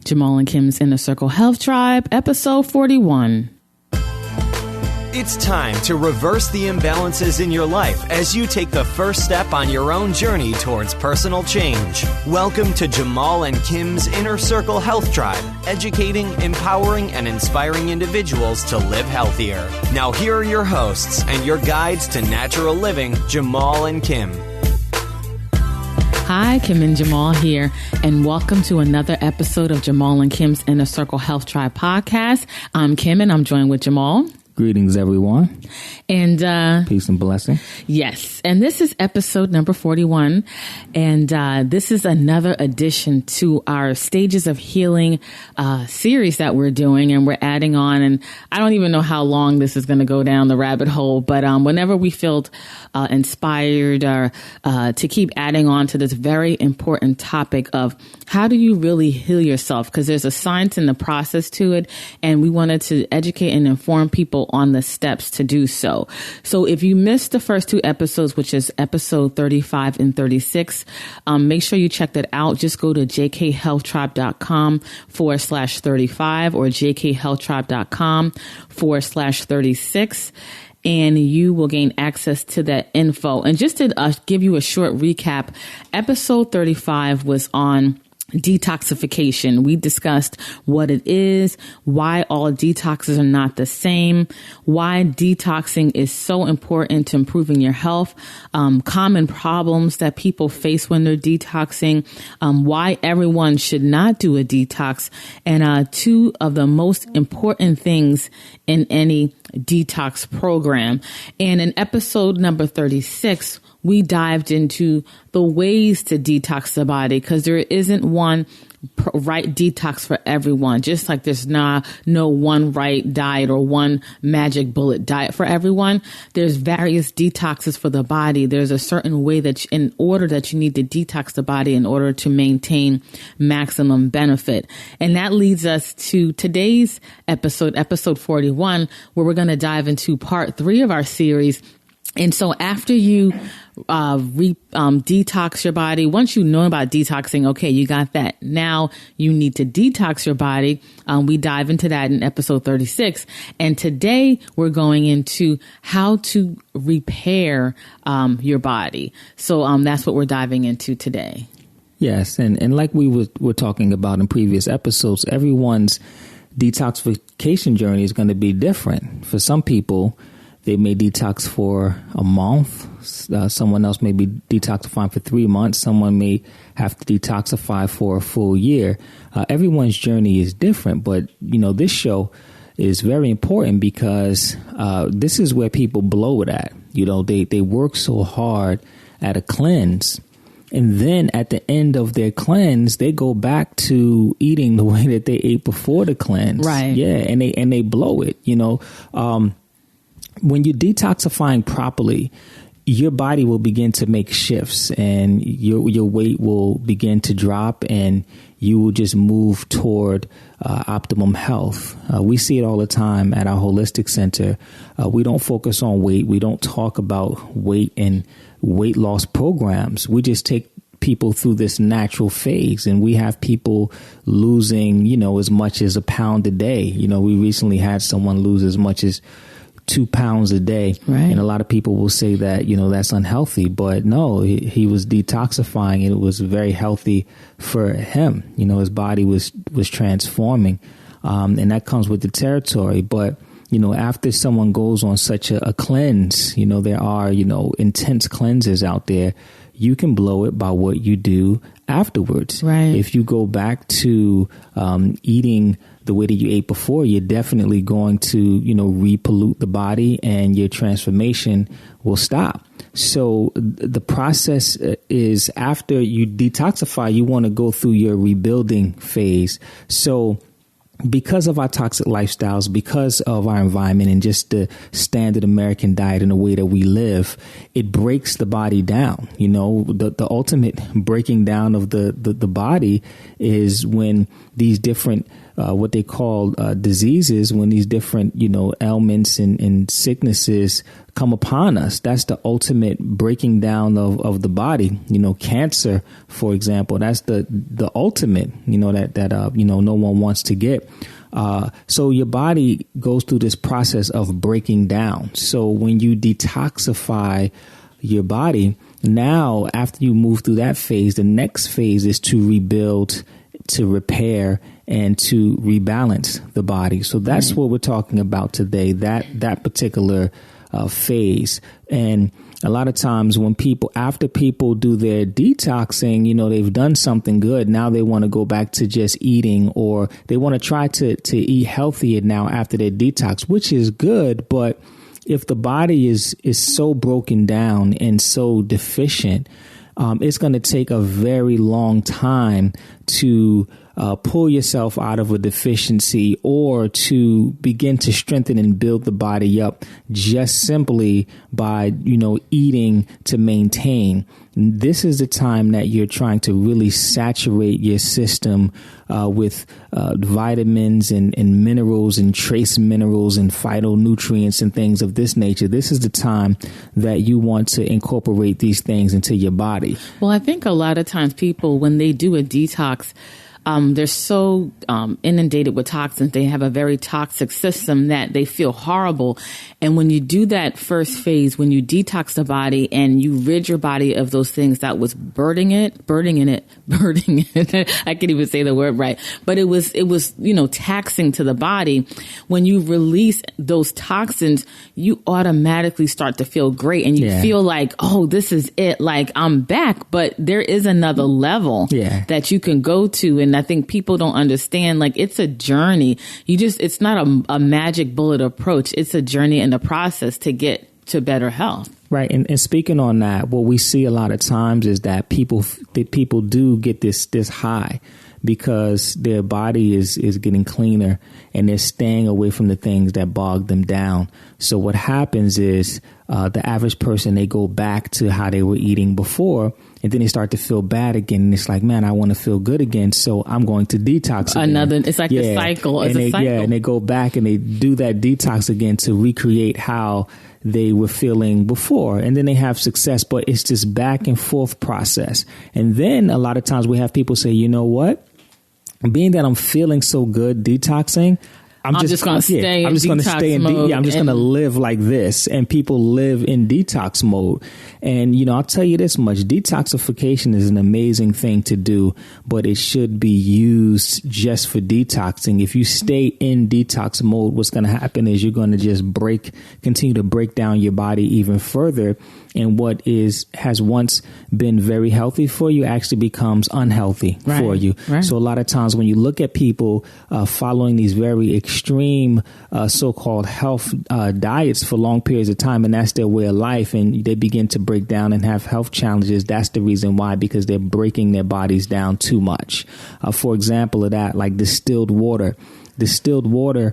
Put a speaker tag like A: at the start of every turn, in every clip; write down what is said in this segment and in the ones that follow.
A: Jamal and Kim's Inner Circle Health Tribe, episode 41.
B: It's time to reverse the imbalances in your life as you take the first step on your own journey towards personal change. Welcome to Jamal and Kim's Inner Circle Health Tribe, educating, empowering, and inspiring individuals to live healthier. Now here are your hosts and your guides to natural living, Jamal and Kim.
A: Hi, Kim and Jamal here, and welcome to another episode of Jamal and Kim's Inner Circle Health Tribe podcast. I'm Kim, and I'm joined with Jamal.
C: Greetings, everyone.
A: And
C: peace and blessing.
A: Yes. And this is episode number 41. And this is another addition to our Stages of Healing series that we're doing. And we're adding on. And I don't even know how long this is going to go down the rabbit hole. But whenever we feel inspired or to keep adding on to this very important topic of how do you really heal yourself? Because there's a science in the process to it. And we wanted to educate and inform people on the steps to do so. So if you missed the first two episodes, which is episode 35 and 36, make sure you check that out. Just go to jkhealthtribe.com/35 or jkhealthtribe.com/36. And you will gain access to that info. And just to give you a short recap, episode 35 was on detoxification. We discussed what it is, why all detoxes are not the same, why detoxing is so important to improving your health, common problems that people face when they're detoxing, why everyone should not do a detox, and two of the most important things in any detox program. And in episode number 36, we dived into the ways to detox the body, because there isn't one right detox for everyone. Just like there's no one right diet or one magic bullet diet for everyone. There's various detoxes for the body. There's a certain way that in order that you need to detox the body in order to maintain maximum benefit. And that leads us to today's episode 41, where we're going to dive into part 3 of our series. And so after you detox your body, once you know about detoxing, okay, you got that. Now you need to detox your body. We dive into that in episode 36. And today we're going into how to repair your body. So that's what we're diving into today.
C: Yes. And like we were talking about in previous episodes, everyone's detoxification journey is going to be different. For some people, they may detox for a month. Someone else may be detoxifying for 3 months. Someone may have to detoxify for a full year. Everyone's journey is different. But, this show is very important because this is where people blow it at. They work so hard at a cleanse. And then at the end of their cleanse, they go back to eating the way that they ate before the cleanse.
A: Right.
C: Yeah. And they blow it, When you're detoxifying properly, your body will begin to make shifts and your weight will begin to drop and you will just move toward optimum health. We see it all the time at our holistic center. We don't focus on weight. We don't talk about weight and weight loss programs. We just take people through this natural phase, and we have people losing, as much as a pound a day. We recently had someone lose as much as 2 pounds a day.
A: Right.
C: And a lot of people will say that, that's unhealthy. But no, he was detoxifying and it was very healthy for him. His body was transforming. And that comes with the territory. But, after someone goes on such a cleanse, there are, intense cleanses out there. You can blow it by what you do afterwards.
A: Right.
C: If you go back to eating the way that you ate before, you're definitely going to, repollute the body and your transformation will stop. So the process is after you detoxify, you want to go through your rebuilding phase. So because of our toxic lifestyles, because of our environment and just the standard American diet and the way that we live, it breaks the body down. The ultimate breaking down of the body is when these different what they call diseases, when these different, ailments and sicknesses come upon us. That's the ultimate breaking down of the body. Cancer, for example, that's the ultimate, that no one wants to get. So your body goes through this process of breaking down. So when you detoxify your body, now after you move through that phase, the next phase is to rebuild, to repair, and to rebalance the body. So that's what we're talking about today, that particular phase. And a lot of times when after people do their detoxing, they've done something good. Now they want to go back to just eating, or they want to try to eat healthier now after their detox, which is good. But if the body is so broken down and so deficient, it's going to take a very long time to pull yourself out of a deficiency, or to begin to strengthen and build the body up just simply by, eating to maintain. This is the time that you're trying to really saturate your system with vitamins and minerals and trace minerals and phytonutrients and things of this nature. This is the time that you want to incorporate these things into your body.
A: Well, I think a lot of times people, when they do a detox, they're so inundated with toxins. They have a very toxic system that they feel horrible. And when you do that first phase, when you detox the body and you rid your body of those things that was burdening it, I can't even say the word right, but it was, taxing to the body. When you release those toxins, you automatically start to feel great, and you feel like, oh, this is it. Like, I'm back. But there is another level that you can go to. And I think people don't understand, like, it's a journey. It's not a magic bullet approach. It's a journey and a process to get to better health.
C: Right. And speaking on that, what we see a lot of times is that people do get this high because their body is getting cleaner and they're staying away from the things that bog them down. So what happens is the average person, they go back to how they were eating before, and then they start to feel bad again. And it's like, man, I want to feel good again, so I'm going to detox again.
A: It's like a cycle.
C: And they go back and they do that detox again to recreate how they were feeling before. And then they have success, but it's this back and forth process. And then a lot of times we have people say, you know what? Being that I'm feeling so good detoxing, I'm just going to stay. I'm just going to stay in mode. I'm just going to live like this. And people live in detox mode. And, I'll tell you this much. Detoxification is an amazing thing to do, but it should be used just for detoxing. If you stay in detox mode, what's going to happen is you're going to just continue to break down your body even further. And what has once been very healthy for you actually becomes unhealthy for you. Right. So a lot of times when you look at people following these very extreme so-called health diets for long periods of time, and that's their way of life, and they begin to break down and have health challenges, that's the reason why, because they're breaking their bodies down too much. For example of that, like distilled water. Distilled water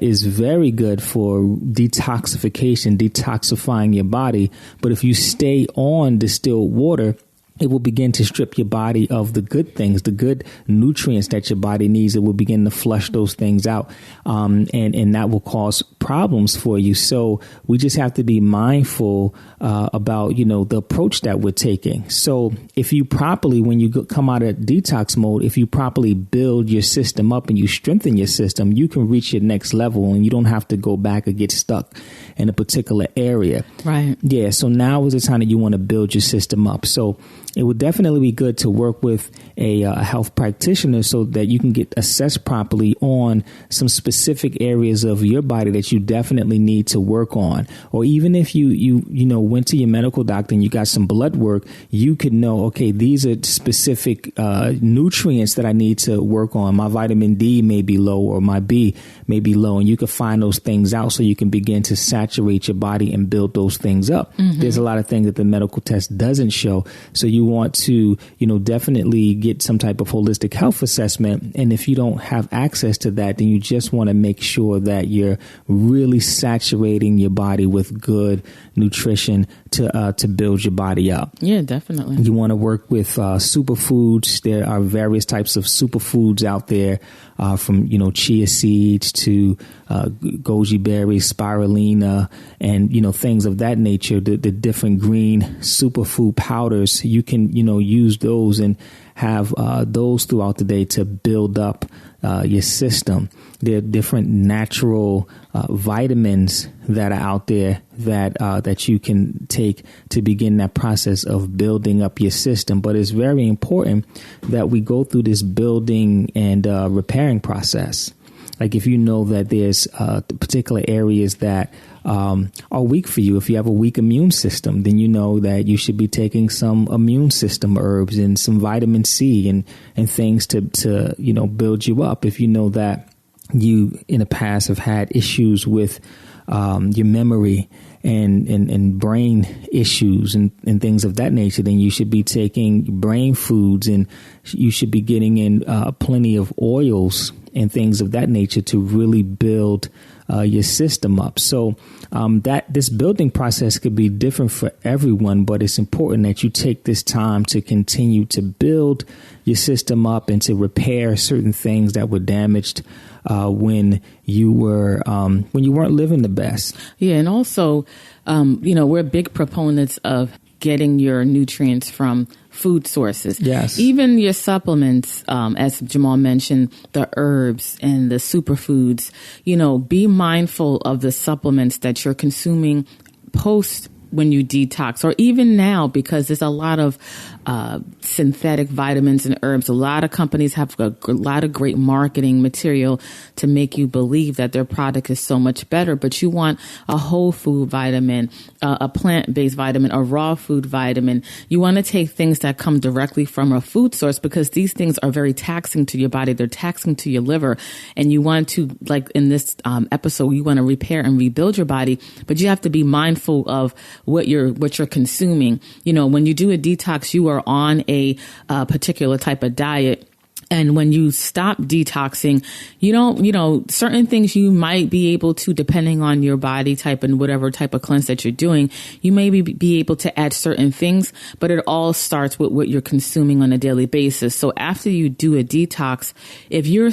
C: is very good for detoxification, detoxifying your body. But if you stay on distilled water, it will begin to strip your body of the good things, the good nutrients that your body needs. It will begin to flush those things out. And that will cause problems for you. So we just have to be mindful about, the approach that we're taking. So if you properly, when you come out of detox mode, if you properly build your system up and you strengthen your system, you can reach your next level and you don't have to go back or get stuck in a particular area.
A: Right.
C: Yeah. So now is the time that you want to build your system up. So it would definitely be good to work with a health practitioner so that you can get assessed properly on some specific areas of your body that you definitely need to work on. Or even if you went to your medical doctor and you got some blood work, you could know, okay, these are specific nutrients that I need to work on. My vitamin D may be low or my B may be low, and you can find those things out so you can begin to saturate your body and build those things up. Mm-hmm. There's a lot of things that the medical test doesn't show. So you you want to, definitely get some type of holistic health assessment. And if you don't have access to that, then you just want to make sure that you're really saturating your body with good nutrition to build your body up.
A: Yeah, definitely.
C: You want to work with superfoods. There are various types of superfoods out there, from chia seeds to goji berries, spirulina, and things of that nature. The different green superfood powders, you can use those and have those throughout the day to build up your system. There are different natural vitamins that are out there that you can take to begin that process of building up your system. But it's very important that we go through this building and repairing process. Like if you know that there's particular areas that are weak for you. If you have a weak immune system, then you know that you should be taking some immune system herbs and some vitamin C and things to build you up. If you know that you in the past have had issues with your memory and brain issues and things of that nature, then you should be taking brain foods, and you should be getting in plenty of oils and things of that nature to really build your system up. So that this building process could be different for everyone, but it's important that you take this time to continue to build your system up and to repair certain things that were damaged when you weren't living the best. Yeah,
A: and also, we're big proponents of getting your nutrients from food sources.
C: Yes.
A: Even your supplements, as Jamal mentioned, the herbs and the superfoods, be mindful of the supplements that you're consuming post when you detox, or even now, because there's a lot of synthetic vitamins and herbs. A lot of companies have a lot of great marketing material to make you believe that their product is so much better, but you want a whole food vitamin, a plant-based vitamin, a raw food vitamin. You want to take things that come directly from a food source, because these things are very taxing to your body. They're taxing to your liver. And you want to, like in this episode, you want to repair and rebuild your body, but you have to be mindful of what you're consuming. When you do a detox, you are on a particular type of diet. And when you stop detoxing, certain things you might be able to, depending on your body type and whatever type of cleanse that you're doing, you may be able to add certain things, but it all starts with what you're consuming on a daily basis. So after you do a detox, if you're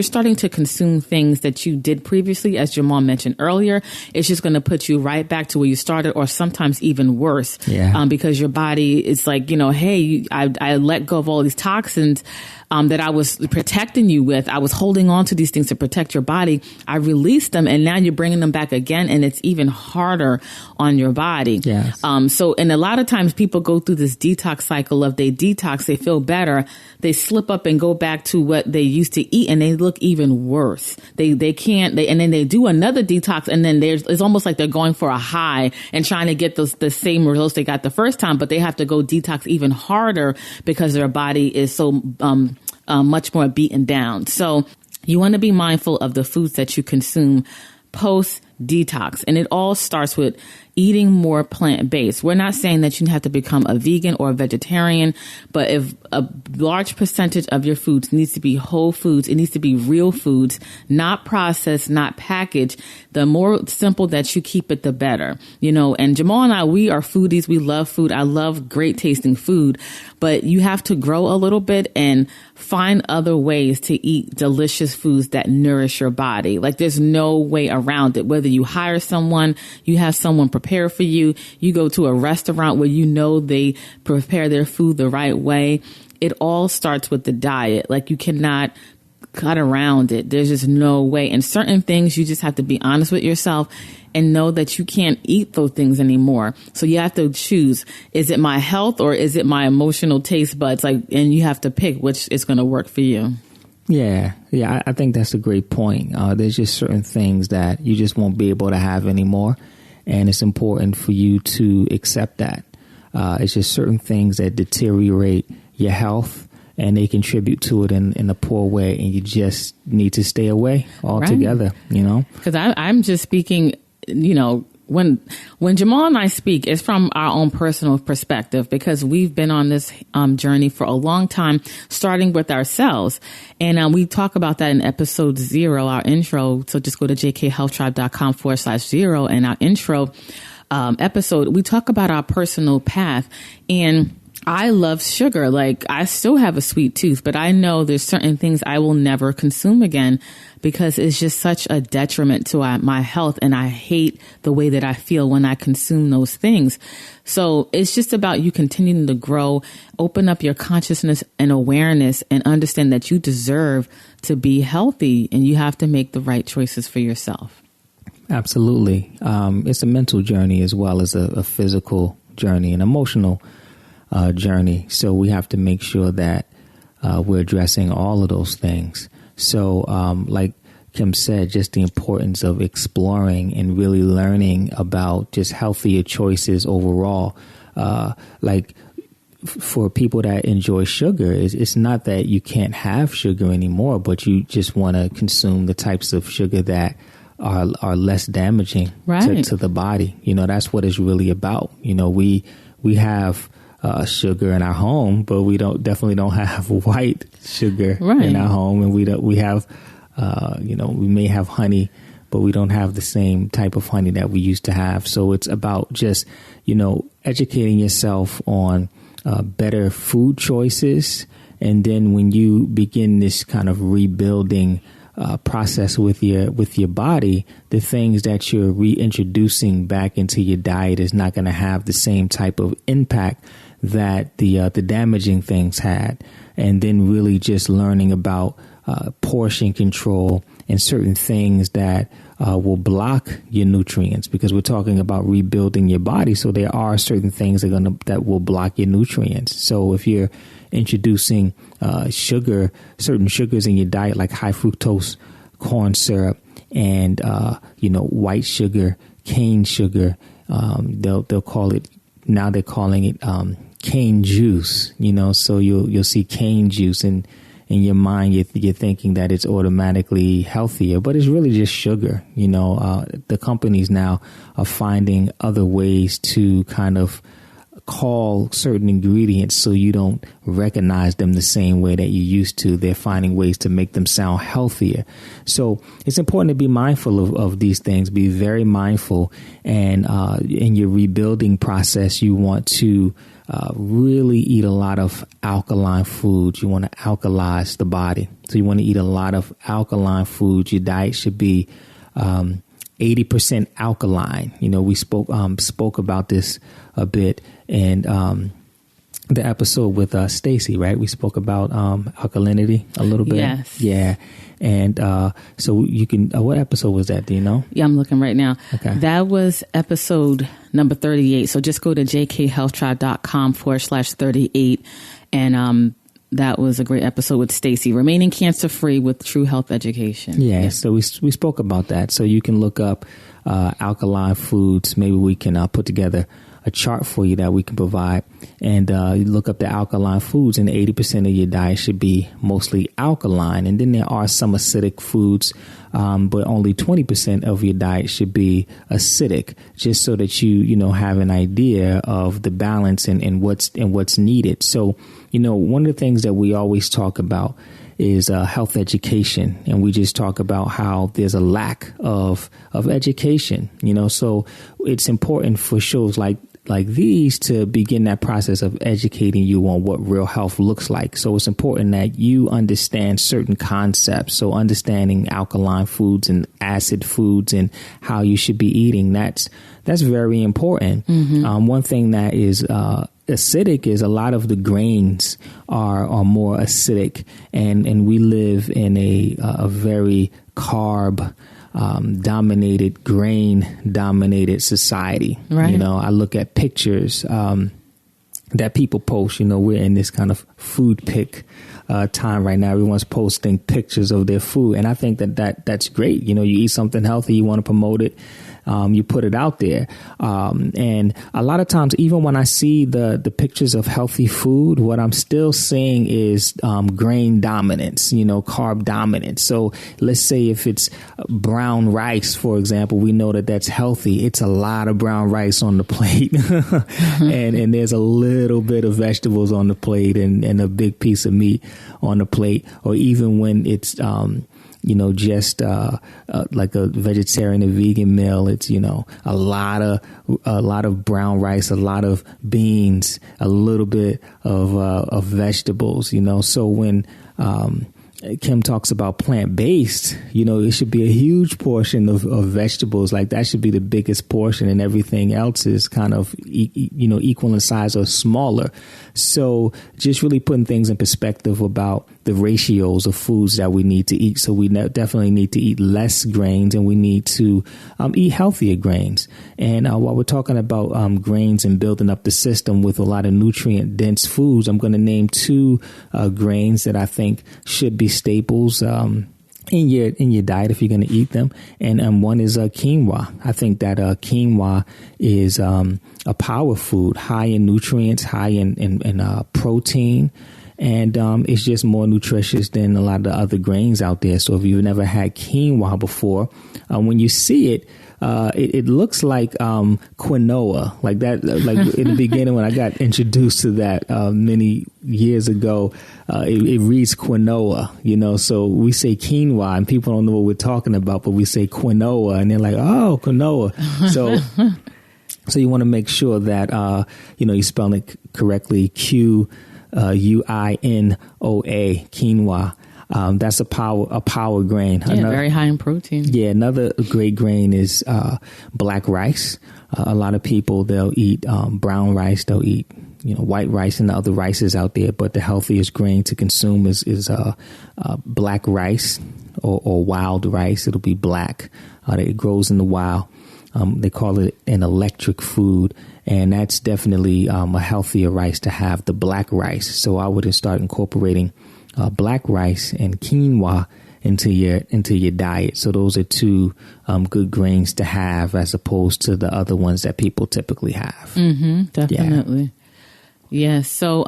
A: starting to consume things that you did previously, as Jamal mentioned earlier, it's just going to put you right back to where you started, or sometimes even worse.
C: Yeah.
A: Because your body is like, hey, I let go of all these toxins that I was protecting you with. I was holding on to these things to protect your body. I released them, and now you're bringing them back again, and it's even harder on your body.
C: Yes.
A: And a lot of times people go through this detox cycle of they detox, they feel better, they slip up and go back to what they used to eat, and they look even worse. They can't, and then they do another detox, and then it's almost like they're going for a high and trying to get the same results they got the first time, but they have to go detox even harder because their body is so much more beaten down. So you want to be mindful of the foods that you consume post detox. And it all starts with eating more plant-based. We're not saying that you have to become a vegan or a vegetarian, but if a large percentage of your foods needs to be whole foods, it needs to be real foods, not processed, not packaged, the more simple that you keep it, the better. And Jamal and I, we are foodies. We love food. I love great tasting food, but you have to grow a little bit and find other ways to eat delicious foods that nourish your body. Like there's no way around it. Whether you hire someone, you have someone prepare for you, you go to a restaurant where they prepare their food the right way. It all starts with the diet. Like you cannot cut around it. There's just no way. And certain things you just have to be honest with yourself and know that you can't eat those things anymore. So you have to choose, is it my health or is it my emotional taste buds? And you have to pick which is going to work for you.
C: Yeah, I think that's a great point. There's just certain things that you just won't be able to have anymore. And it's important for you to accept that. It's just certain things that deteriorate your health and they contribute to it in a poor way. And you just need to stay away altogether,
A: Because I'm just speaking, when Jamal and I speak, it's from our own personal perspective, because we've been on this journey for a long time, starting with ourselves. And we talk about that in episode 0, our intro. So just go to jkhealthtribe.com/0 and our intro episode. We talk about our personal path. And I love sugar. Like, I still have a sweet tooth, but I know there's certain things I will never consume again because it's just such a detriment to my health. And I hate the way that I feel when I consume those things. So it's just about you continuing to grow, open up your consciousness and awareness, and understand that you deserve to be healthy and you have to make the right choices for yourself.
C: Absolutely. It's a mental journey as well as a physical journey, an emotional journey. So we have to make sure that we're addressing all of those things. So like Kim said, just the importance of exploring and really learning about just healthier choices overall. Like for people that enjoy sugar, it's not that you can't have sugar anymore, but you just want to consume the types of sugar that are less damaging to the body. You know, that's what it's really about. You know, we have sugar in our home, but we definitely don't have white sugar in our home, and we have we may have honey, but we don't have the same type of honey that we used to have. So it's about just educating yourself on better food choices, and then when you begin this kind of rebuilding process with your body, the things that you're reintroducing back into your diet is not going to have the same type of impact that the damaging things had. And then really just learning about portion control and certain things that will block your nutrients, because we're talking about rebuilding your body. So there are certain things that will block your nutrients. So if you're introducing certain sugars in your diet, like high fructose corn syrup and white sugar, cane sugar, they'll call it, now they're calling it cane juice. So you'll see cane juice, and in your mind you're thinking that it's automatically healthier, but it's really just sugar. The companies now are finding other ways to kind of call certain ingredients so you don't recognize them the same way that you used to. They're finding ways to make them sound healthier. So it's important to be mindful of these things, be very mindful. And in your rebuilding process, you want to really eat a lot of alkaline foods. You want to alkalize the body. So you want to eat a lot of alkaline foods. Your diet should be 80% alkaline. We spoke about this a bit in the episode with Stacie, right? We spoke about alkalinity a little bit.
A: Yes.
C: Yeah. And so you can, what episode was that? Do you know?
A: Yeah, I'm looking right now.
C: Okay.
A: That was episode number 38. So just go to jkhealthtribe.com/38. And that was a great episode with Stacie, remaining cancer free with true health education.
C: Yeah. So we spoke about that. So you can look up alkaline foods. Maybe we can put together a chart for you that we can provide, and you look up the alkaline foods, and 80% of your diet should be mostly alkaline. And then there are some acidic foods, but only 20% of your diet should be acidic, just so that you have an idea of the balance and what's needed. So, one of the things that we always talk about is health education, and we just talk about how there's a lack of education. So it's important for shows like these to begin that process of educating you on what real health looks like. So it's important that you understand certain concepts. So understanding alkaline foods and acid foods and how you should be eating, that's very important. Mm-hmm. One thing that is acidic is a lot of the grains are more acidic, and we live in a very carb dominated, grain dominated society. Right. I look at pictures that people post. We're in this kind of food pick time right now. Everyone's posting pictures of their food. And I think that's great. You eat something healthy, you want to promote it. You put it out there. And a lot of times, even when I see the pictures of healthy food, what I'm still seeing is grain dominance, carb dominance. So let's say if it's brown rice, for example, we know that that's healthy. It's a lot of brown rice on the plate and there's a little bit of vegetables on the plate and a big piece of meat on the plate. Or even when it's just like a vegetarian or vegan meal, it's a lot of brown rice, a lot of beans, a little bit of vegetables. So when Kim talks about plant-based, it should be a huge portion of vegetables. Like that should be the biggest portion, and everything else is kind of, equal in size or smaller. So just really putting things in perspective about the ratios of foods that we need to eat. So we definitely need to eat less grains, and we need to eat healthier grains. And while we're talking about grains and building up the system with a lot of nutrient dense foods, I'm going to name two grains that I think should be staples in your diet if you're going to eat them. And one is quinoa. I think that quinoa is a power food, high in nutrients, high in protein. And it's just more nutritious than a lot of the other grains out there. So if you've never had quinoa before, when you see it, it looks like quinoa, like that. Like in the beginning when I got introduced to that many years ago, it reads quinoa. So we say quinoa and people don't know what we're talking about, but we say quinoa and they're like, oh, quinoa. So you want to make sure that you spell it correctly. Quinoa, quinoa. That's a power grain.
A: Yeah, very high in protein.
C: Yeah, another great grain is black rice. A lot of people, they'll eat brown rice. They'll eat white rice and the other rices out there. But the healthiest grain to consume is black rice or wild rice. It'll be black. It grows in the wild. They call it an electric food, and that's definitely a healthier rice to have, the black rice. So I would start incorporating black rice and quinoa into your diet. So those are two good grains to have as opposed to the other ones that people typically have.
A: Mm-hmm, definitely. Yeah. So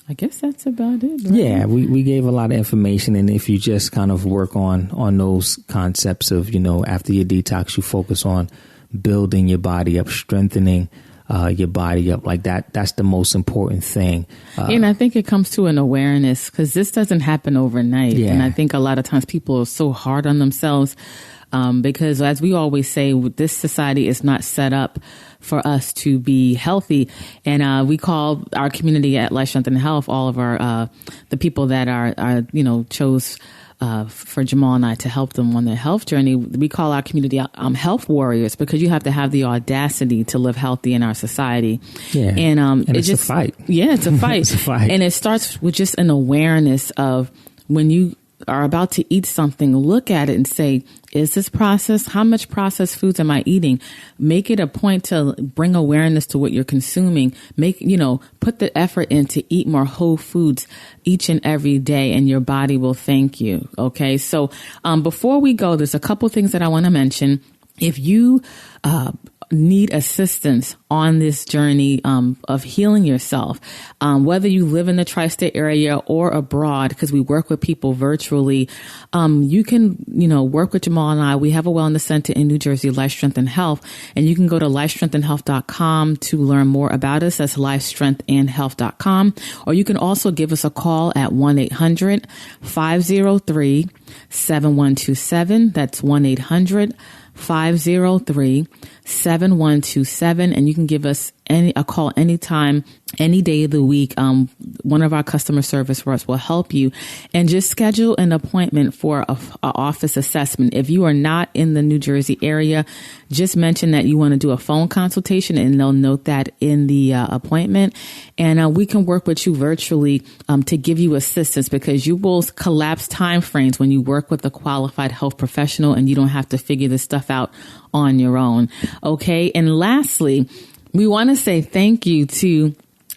A: I guess that's about it. Right?
C: Yeah, we gave a lot of information, and if you just kind of work on those concepts of, after your detox, you focus on building your body up, strengthening your body up, like that's the most important thing.
A: And I think it comes to an awareness, because this doesn't happen overnight. Yeah. And I think a lot of times people are so hard on themselves because, as we always say, this society is not set up for us to be healthy. And we call our community at Life, Strength, and Health, all of our the people that are chose for Jamal and I to help them on their health journey. We call our community health warriors, because you have to have the audacity to live healthy in our society.
C: Yeah. And it's just a fight.
A: Yeah, it's a fight.
C: It's a fight.
A: And it starts with just an awareness of when you are about to eat something, look at it and say, is this processed? How much processed foods am I eating? Make it a point to bring awareness to what you're consuming. Put the effort in to eat more whole foods each and every day, and your body will thank you. Okay. So, before we go, there's a couple things that I want to mention. If you, need assistance on this journey of healing yourself, whether you live in the tri-state area or abroad, because we work with people virtually, you can, work with Jamal and I. We have a wellness center in New Jersey, Life, Strength, and Health, and you can go to lifestrengthandhealth.com to learn more about us. That's lifestrengthandhealth.com. Or you can also give us a call at 1-800-503-7127. That's 1-800-503-7127, and you can give us a call anytime, any day of the week. One of our customer service reps will help you, and just schedule an appointment for a office assessment. If you are not in the New Jersey area, just mention that you want to do a phone consultation, and they'll note that in the appointment. And we can work with you virtually to give you assistance, because you will collapse time frames when you work with a qualified health professional and you don't have to figure this stuff out on your own. Okay. And lastly, we want to say thank you to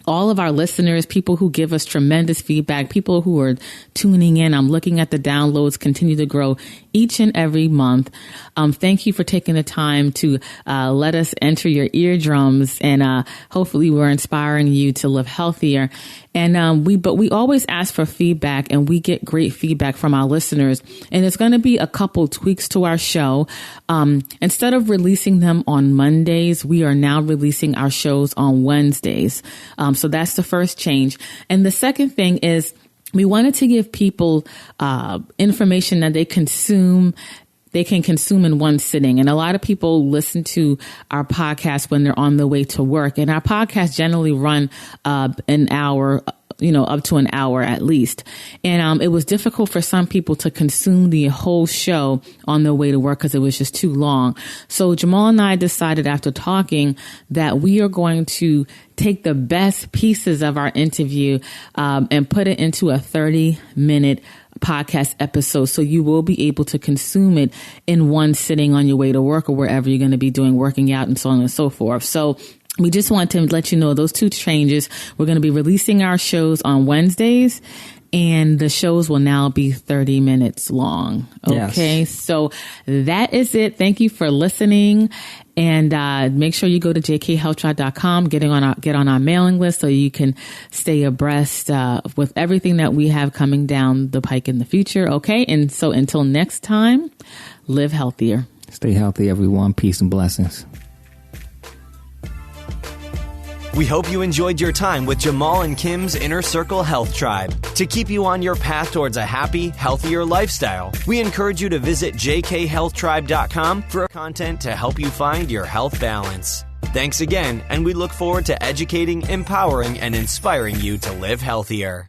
A: all of our listeners, people who give us tremendous feedback, people who are tuning in. I'm looking at the downloads continue to grow each and every month. Thank you for taking the time to let us enter your eardrums, and hopefully we're inspiring you to live healthier. And we always ask for feedback, and we get great feedback from our listeners. And it's going to be a couple tweaks to our show. Instead of releasing them on Mondays, we are now releasing our shows on Wednesdays. So that's the first change. And the second thing is we wanted to give people information that they can consume in one sitting. And a lot of people listen to our podcast when they're on the way to work. And our podcasts generally run an hour, up to an hour at least. And it was difficult for some people to consume the whole show on their way to work because it was just too long. So Jamal and I decided after talking that we are going to take the best pieces of our interview and put it into a 30-minute podcast episode. So you will be able to consume it in one sitting on your way to work or wherever you're going to be working out and so on and so forth. So we just want to let you know those two changes. We're going to be releasing our shows on Wednesdays, and the shows will now be 30 minutes long. Okay. Yes. So that is it. Thank you for listening. And make sure you go to jkhealthtribe.com, get on our mailing list so you can stay abreast with everything that we have coming down the pike in the future. Okay. And so until next time, live healthier.
C: Stay healthy, everyone. Peace and blessings.
B: We hope you enjoyed your time with Jamal and Kim's Inner Circle Health Tribe. To keep you on your path towards a happy, healthier lifestyle, we encourage you to visit jkhealthtribe.com for content to help you find your health balance. Thanks again, and we look forward to educating, empowering, and inspiring you to live healthier.